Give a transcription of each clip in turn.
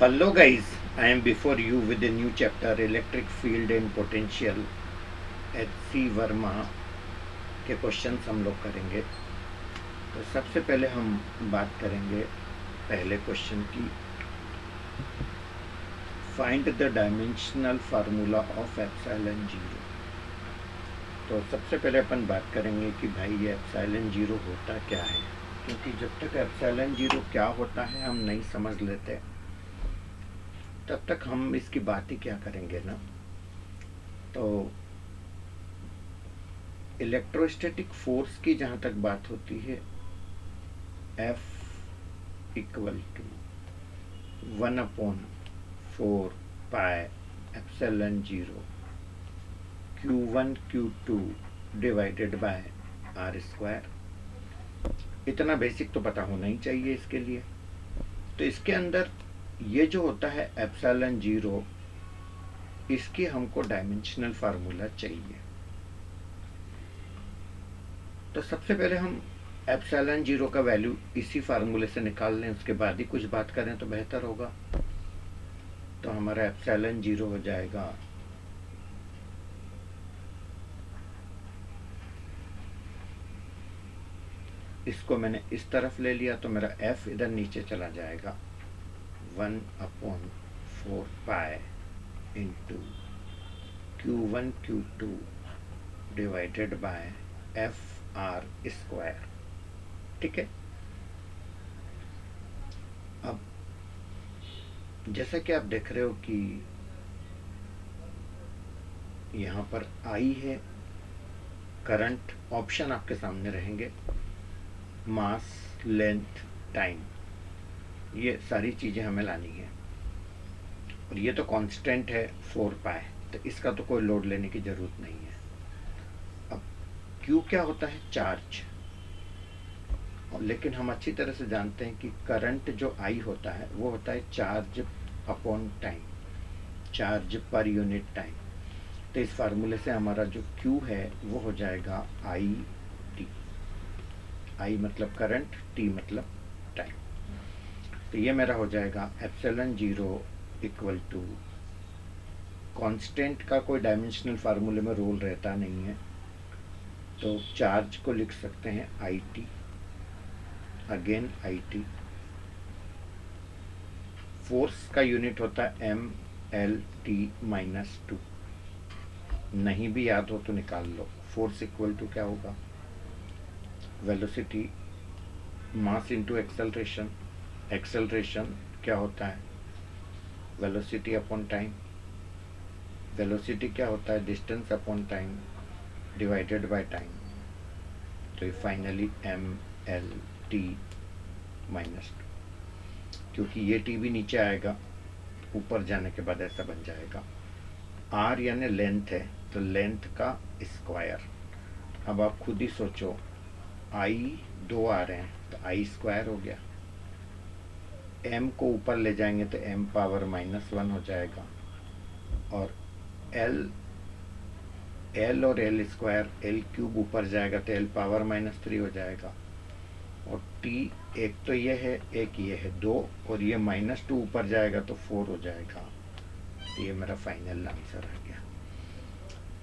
Hello guys, I am before you with a new chapter electric field and potential H.C. Verma के questions हम लोग करेंगे। तो सबसे पहले हम बात करेंगे पहले क्वेश्चन की, find the dimensional formula of epsilon zero. तो सबसे पहले अपन बात करेंगे कि भाई ये एप्सिलॉन जीरो होता क्या है, क्योंकि जब तक एप्सिलॉन जीरो क्या होता है हम नहीं समझ लेते तब तक हम इसकी बात ही क्या करेंगे ना। तो इलेक्ट्रोस्टैटिक फोर्स की जहाँ तक बात होती है, F equal to 1/4 epsilon zero Q1 Q2 divided by R square. इतना बेसिक तो पता होना ही चाहिए इसके लिए। तो इसके अंदर ये जो होता है एप्सिलॉन जीरो, इसकी हमको डायमेंशनल फार्मूला चाहिए। तो सबसे पहले हम एप्सिलॉन जीरो का वैल्यू इसी फार्मूले से निकाल लें, उसके बाद ही कुछ बात करें तो बेहतर होगा। तो हमारा एप्सिलॉन जीरो हो जाएगा इसको मैंने इस तरफ ले लिया तो मेरा F इधर नीचे चला जाएगा 1/4 into Q1 Q2 divided bye FR square. ठीक है। अब जैसा कि आप देख रहे हो कि यहाँ पर I है, करंट, ऑप्शन आपके सामने रहेंगे, मास, लेंथ, टाइम, ये सारी चीज़ें हमें लानी है। और ये तो कांस्टेंट है 4π, तो इसका तो कोई लोड लेने की ज़रूरत नहीं है। अब Q क्या होता है? चार्ज। लेकिन हम अच्छी तरह से जानते हैं कि करंट जो I होता है वो होता है charge upon time, charge per unit time. तो इस फार्मूले से हमारा जो Q है वो हो जाएगा IT। I मतलब करंट, T मतलब टाइम। तो ये मेरा हो जाएगा epsilon zero equal to, constant का कोई डायमेंशनल फार्मूले में रोल रहता नहीं है, तो चार्ज को लिख सकते हैं IT, अगेन IT। फोर्स का यूनिट होता है MLT-2। नहीं भी याद हो तो निकाल लो। फोर्स इक्वल टू क्या होगा? Velocity mass into acceleration. Acceleration क्या होता है? Velocity upon time. वेलोसिटी क्या होता है? Distance upon time divided by time. तो ये फाइनली MLT-2, क्योंकि ये T भी नीचे आएगा, ऊपर जाने के बाद ऐसा बन जाएगा। R यानी लेंथ है, तो लेंथ का स्क्वायर। अब आप खुद ही सोचो, I 2 आ रहे हैं तो I स्क्वायर हो गया, M को ऊपर ले जाएंगे तो M पावर -1 हो जाएगा, और L और L स्क्वायर, L क्यूब ऊपर जाएगा तो L पावर -3 हो जाएगा, और T एक तो ये है, एक ये है 2, और ये -2 ऊपर जाएगा तो 4 हो जाएगा। ये मेरा फाइनल आंसर आ गया।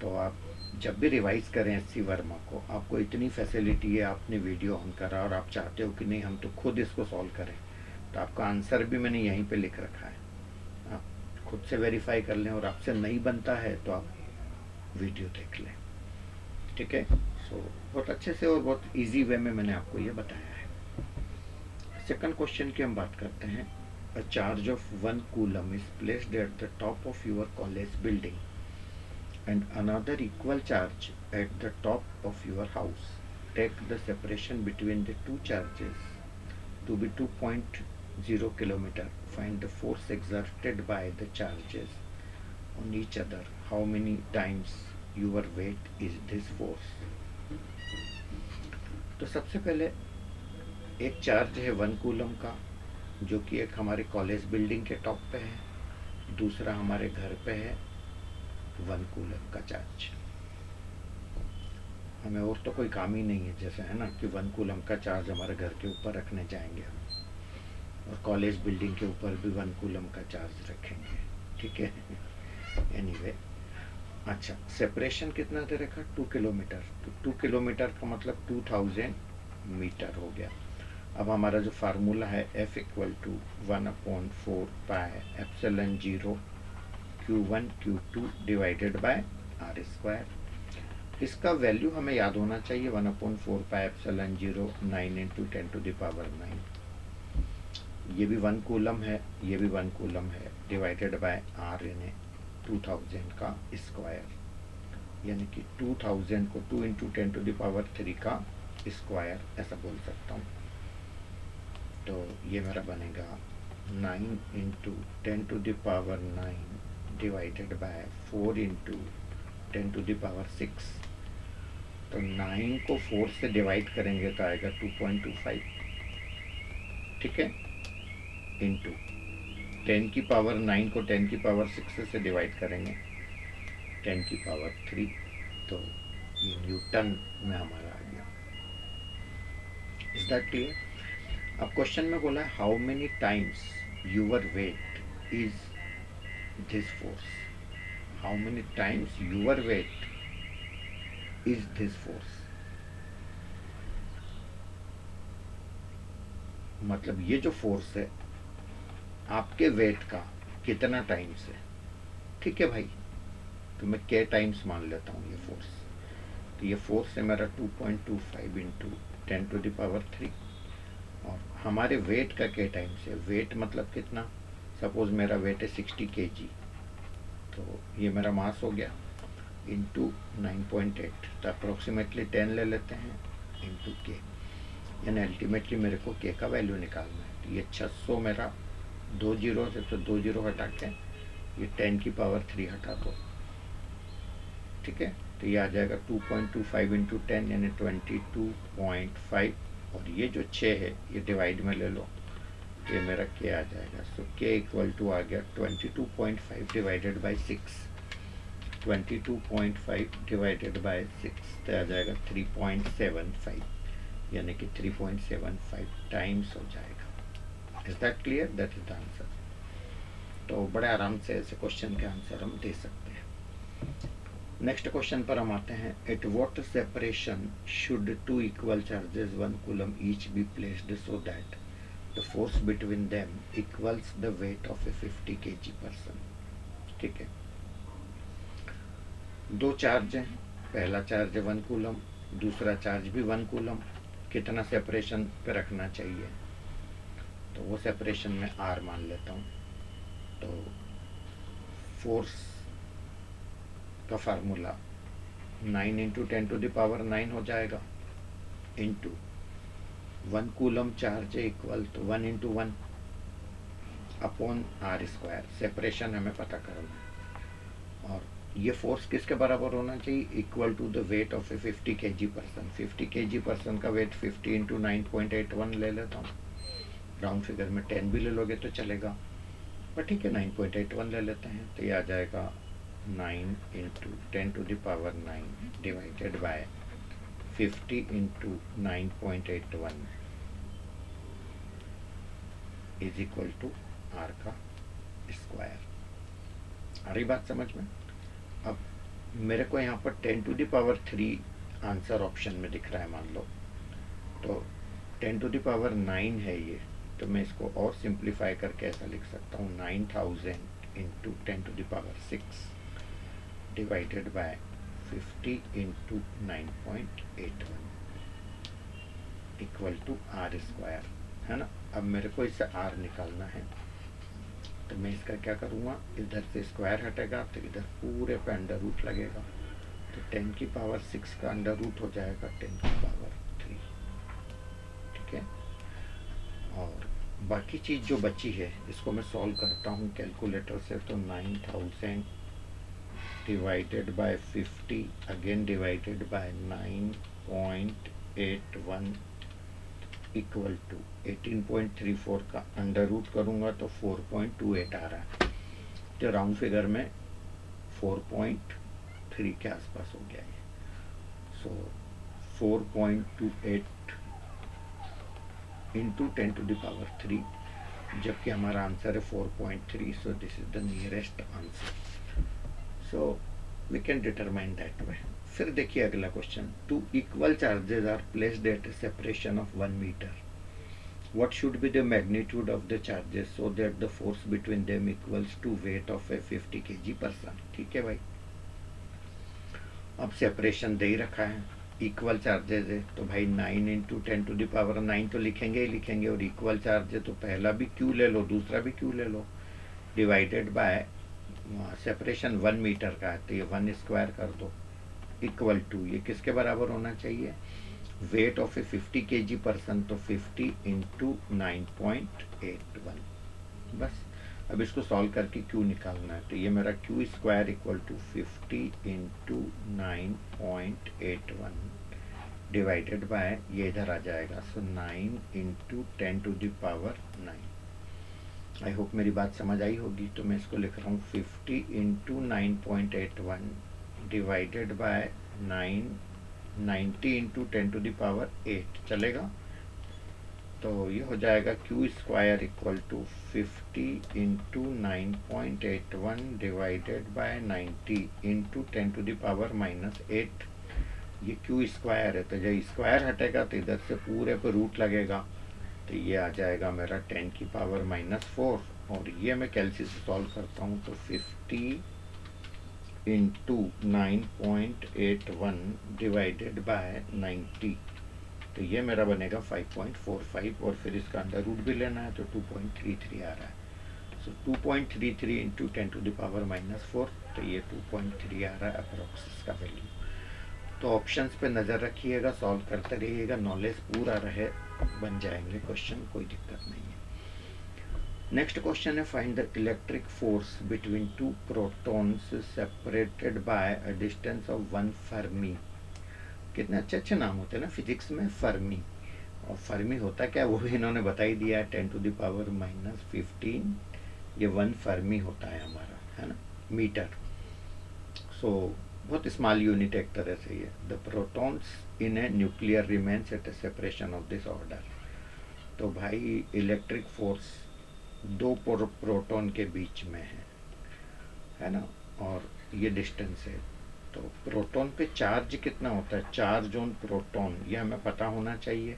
तो आप जब भी रिवाइज करें H.C. वर्मा को, आपको इतनी फैसिलिटी है, आपने वीडियो ऑन करा और आप चाहते हो कि नहीं हम तो खुद इसको सॉल्व करें, तो आपका आंसर भी मैंने यहीं पे लिख रखा है, आप खुद से वेरीफाई कर लें, और आपसे नहीं बनता है तो आप वीडियो देख लें। ठीक है। सो बहुत अच्छे से और बहुत इजी वे में मैंने आपको ये बताया है। सेकंड क्वेश्चन की हम बात करते हैं। A charge of 1 coulomb is placed at the top of your college building and another equal charge at the top of your house. Take the separation between the two charges to be 2.0 kilometer. Find the force exerted by the charges on each other. How many times your weight is this force? तो सबसे पहले एक charge है 1 coulomb का, जो कि एक हमारे कॉलेज बिल्डिंग के टॉप पे है, दूसरा हमारे घर पे है 1 कूलम का चार्ज। हमें और तो कोई काम ही नहीं है, जैसे है ना कि 1 कूलम का चार्ज हमारे घर के ऊपर रखने जाएंगे हम। और कॉलेज बिल्डिंग के ऊपर भी 1 कूलम का चार्ज रखेंगे, ठीक है। एनीवे अच्छा, सेपरेशन कितना दे रखा, 2 किलोमीटर, तो 2 किलोमीटर का मतलब 2000 मीटर हो गया। अब हमारा जो फार्मूला है F equal to 1/4 pi epsilon 0 Q1 Q2 divided by R square. इसका वैल्यू हमें याद होना चाहिए, 1/4 पाई एप्सिलॉन 0 9 इंटू 10⁹9। ये भी 1 कूलम है, ये भी 1 कूलम है, डिवाइडेड बाय R यानी 2000 का स्क्वायर, यानी कि 2000 को 2 इंटू 10⁻³ का स्क्वायर ऐसा बोल सकता हूँ। तो ये मेरा बनेगा 9 इंटू 10⁹9 डिवाइडेड बाय 4 इंटू 10⁻6। तो 9 को 4 से डिवाइड करेंगे तो आएगा 2.25, ठीक है, इंटू 10⁻9 को 10⁻6 से डिवाइड करेंगे 10⁻3, तो ये न्यूटन में हमारा आ गया। Is that clear? अब क्वेश्चन में बोला है how many times your weight is this force, how many times your weight is this force, मतलब ये जो फोर्स है आपके वेट का कितना टाइम्स है, ठीक है भाई। तो मैं के टाइम्स मान लेता हूँ ये फोर्स, तो ये फोर्स है मेरा 2.25 इंटू 10⁻3, और हमारे वेट का के टाइम्स है, वेट मतलब कितना, सपोज मेरा वेट है 60 kg, तो ये मेरा मास हो गया इंटू 9.8, तो अप्रोक्सीमेटली 10 ले लेते हैं इंटू के, यानी अल्टीमेटली मेरे को के का वैल्यू निकालना है। तो ये 600 मेरा 2 जीरो से, तो 2 जीरो हटा के ये 10⁻3 हटा दो, ठीक है। तो ये आ जाएगा 2.25 इंटू 10 यानी 22.5, और ये जो 6 है ये डिवाइड में ले लो, ये मेरा के आ जाएगा। सो के इक्वल टू आ गया 22.5 डिवाइडेड बाई 6, 22.5 डिवाइडेड बाई 6 तो आ जाएगा 3.75, यानी कि 3.75 टाइम्स हो जाएगा। Is that clear? That is the answer. तो बड़े आराम से ऐसे क्वेश्चन के आंसर हम दे सकते हैं। नेक्स्ट क्वेश्चन पर हम आते हैं, at what separation should 2 equal charges 1 coulomb each be placed so that the force between them equals the weight of a 50 kg person, ठीक है। दो चार्ज हैं, पहला चार्ज है 1 कूलम, दूसरा चार्ज भी 1 कूलम, कितना सेपरेशन पे रखना चाहिए, तो वो सेपरेशन में R मान लेता हूँ। तो फोर्स का फार्मूला 9 इंटू 10⁻9 हो जाएगा, इंटू 1 कूलम चार्ज है इक्वल तो 1 into 1 upon R square, separation हमें पता करना है। और ये फोर्स किसके बराबर होना चाहिए, equal to the weight of a 50 kg person. 50 kg person का वेट 50 इंटू 9.81 ले लेता हूँ, राउंड फिगर में 10 भी ले लोगे तो चलेगा, पर ठीक है 9.81 ले लेते हैं। तो ये आ जाएगा 9 into 10⁻9 divided by 50 into 9.81 is equal to R का स्क्वायर। आ रही बात समझ में? अब मेरे को यहाँ पर 10⁻3 आंसर ऑप्शन में दिख रहा है मान लो, तो 10⁻9 है ये, तो मैं इसको और सिंप्लीफाई करके ऐसा लिख सकता हूँ 9000 into 10⁻6 divided by 50 into 9.81 equal to R square, है ना। अब मेरे को इससे R निकालना है, तो मैं इसका क्या करूँगा, इधर से स्क्वायर हटेगा तो इधर पूरे पे अंडर रूट लगेगा, तो 10⁻6 का अंडर रूट हो जाएगा 10⁻3, ठीक है। और बाकी चीज़ जो बची है इसको मैं सॉल्व करता हूँ कैलकुलेटर से, तो 9000 divided by 50 again divided by 9.81 equal to 18.34 का अंडर रूट करूँगा तो 4.28 आ रहा है, तो राउंड फिगर में 4.3 के आसपास हो गया है। सो 4.28 इंटू 10⁻3 जबकि हमारा आंसर है 4.3, so this is the nearest answer. So we can determine that way. फिर देखिए अगला question, two equal charges are placed at a separation of 1 metre, what should be the magnitude of the charges so that the force between them equals to weight of a 50 kg person। ठीक है भाई, अब separation दे ही रखा है, equal charges है, तो भाई 9 into 10⁻9 तो लिखेंगे ही लिखेंगे, और इक्वल चार्ज है तो पहला भी क्यू ले लो दूसरा भी क्यू ले लो, डिवाइडेड बाय सेपरेशन 1 मीटर का है तो ये 1 स्क्वायर कर दो, इक्वल टू ये किसके बराबर होना चाहिए, wait of a 50 kg person, तो 50 इंटू 9.81। बस अब इसको सॉल्व करके क्यू निकालना है, तो ये मेरा Q square equal to 50 into 9.81 divided by ये इधर आ जाएगा, सो 9 इंटू 10⁻9। आई होप मेरी बात समझ आई होगी। तो मैं इसको लिख रहा हूँ 50 इंटू 9.81 डिवाइडेड बाय 90 इंटू 10⁻8 चलेगा, तो ये हो जाएगा Q square equal to 50 into 9.81 divided by 90 into 10⁻8। ये क्यू स्क्वायर है, तो जब स्क्वायर हटेगा तो इधर से पूरे पे रूट लगेगा, तो ये आ जाएगा मेरा 10⁻⁴, और ये मैं कैलसी से सॉल्व करता हूँ, तो 50 इंटू 9.81 डिवाइडेड बाय 90, तो ये मेरा बनेगा 5.45, और फिर इसका अंडर रूट भी लेना है तो 2.33 आ रहा है। सो 2.33 इंटू 10⁻⁴, तो ये 2.3 आ रहा है अप्रोक्स इसका वैल्यू। तो ऑप्शंस पे नज़र रखिएगा, सॉल्व करते रहिएगा, नॉलेज पूरा रहे, बन जाएंगे क्वेश्चन, कोई दिक्कत नहीं है। नेक्स्ट क्वेश्चन है, find the electric force between two protons separated by a distance of 1 Fermi. कितने अच्छे अच्छे नाम होते हैं ना फिजिक्स में, फर्मी, और फर्मी होता क्या वो भी इन्होंने बता ही दिया है, 10⁻⁻15 ये 1 फर्मी होता है हमारा, है ना, मीटर। सो बहुत स्मॉल यूनिट एक तरह से ये। The protons in a nuclear remains at a separation of this order. तो भाई इलेक्ट्रिक फोर्स 2 प्रोटॉन के बीच में है ना, और ये डिस्टेंस है, तो प्रोटॉन पे चार्ज कितना होता है, चार्ज ऑन प्रोटॉन, ये हमें पता होना चाहिए,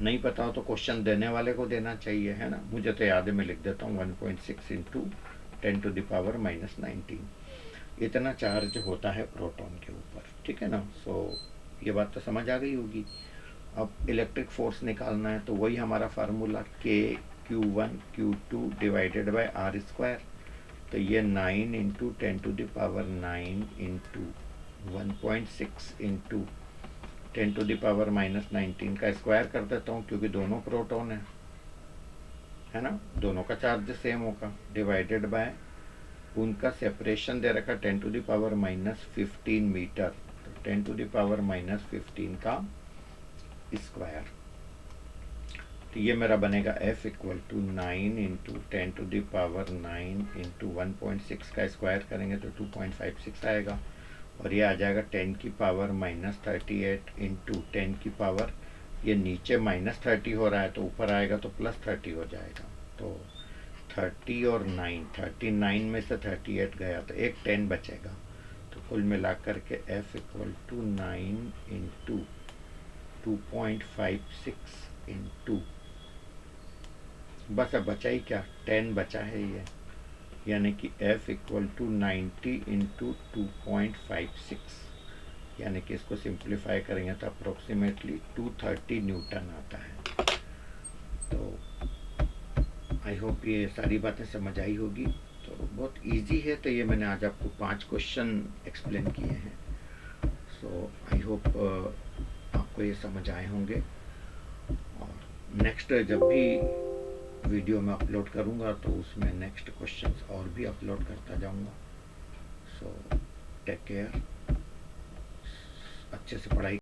नहीं पता हो तो क्वेश्चन देने वाले को देना चाहिए, है ना। मुझे तो याद है, मैं लिख देता हूँ 1.6 इंटू 10⁻⁻19 इतना चार्ज होता है प्रोटॉन के ऊपर, ठीक है ना। सो ये बात तो समझ आ गई होगी। अब इलेक्ट्रिक फोर्स निकालना है, तो वही हमारा formula Q1 Q2 divided by R square, तो ये 9 इंटू 10⁻9 इंटू 1.6 इंटू 10⁻⁻19 का स्क्वायर कर देता हूँ, क्योंकि दोनों प्रोटॉन है ना, दोनों का चार्ज सेम होगा, डिवाइडेड बाय उनका सेपरेशन दे रखा 10⁻⁻15 मीटर, तो 10⁻⁻15 का स्क्वायर, तो ये मेरा बनेगा F equal to 9 into 10⁻9 into 1.6 का स्क्वायर करेंगे तो 2.56 आएगा, और ये आ जाएगा 10⁻38 इंटू 10⁻, ये नीचे -30 हो रहा है तो ऊपर आएगा तो +30 हो जाएगा, तो 30 और 9, 39 में से 38 गया तो एक 10 बचेगा, तो कुल मिला करके F equal to 9 into 2.56 into, बस अब बचा ही क्या, 10 बचा है ये, यानी कि F इक्वल टू 90 इंटू 2.56, यानी कि इसको सिंप्लीफाई करेंगे तो अप्रोक्सीमेटली 230 न्यूटन आता है। तो आई होप ये सारी बातें समझ आई होगी। तो बहुत इजी है, तो ये मैंने आज आपको 5 क्वेश्चन एक्सप्लेन किए हैं। सो आई होप आपको ये समझ आए होंगे, और नेक्स्ट जब भी वीडियो में अपलोड करूँगा तो उसमें नेक्स्ट क्वेश्चंस और भी अपलोड करता जाऊँगा। सो टेक केयर, अच्छे से पढ़ाई